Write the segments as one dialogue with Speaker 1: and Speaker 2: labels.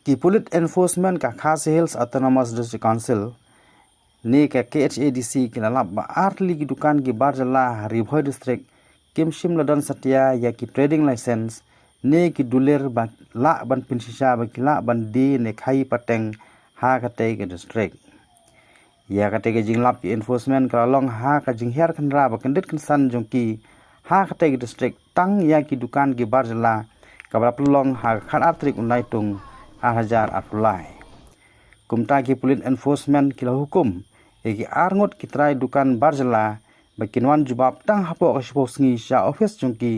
Speaker 1: कि police enforcement का खास हिल्स ऑटोनोमस डिस्ट्रिक्ट काउंसिल ने के KHADC की लालाब आर्टली की दुकान की बारजला रिभोय डिस्ट्रिक्ट किमशिम लदन सत्या या की ट्रेडिंग लाइसेंस ने की दुलेर ला बन पिनसिसा बकिला बन दी ने खाई पटेंग हा कते के डिस्ट्रिक्ट या kate ke jinglap ki enforcement kalong ha ka jingher khandra ba kendit kansan jongki ha kate ke district tang ya ki dukan ki barjala kabra plong ha khan atrik unai tung 1000 atulai kumta ki police enforcement ki hukum e ki arngot ki trai dukan barjala ba kinwan jubab tang hapo ka sipo sngi sha office jongki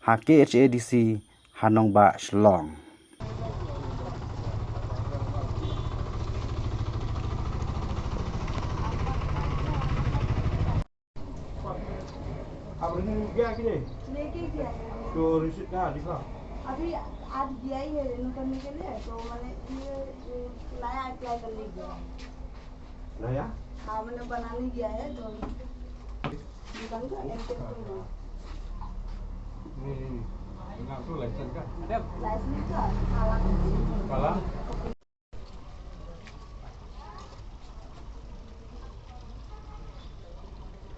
Speaker 1: ha KHADC hanong ba shlong
Speaker 2: अब रिन्यू गया कि नहीं?
Speaker 3: लेके गया है
Speaker 2: तो रिसीट कहाँ दिखा?
Speaker 3: अभी आज दिया ही है रिन्यू करने के लिए तो मैंने ये नया अप्लाई करने गया
Speaker 2: नया?
Speaker 3: हाँ मैंने बनाने गया है तो दुकान का
Speaker 2: नहीं langsung license kan? Ada?
Speaker 3: License का काला
Speaker 2: Kalah?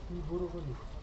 Speaker 2: Ini buruk ni.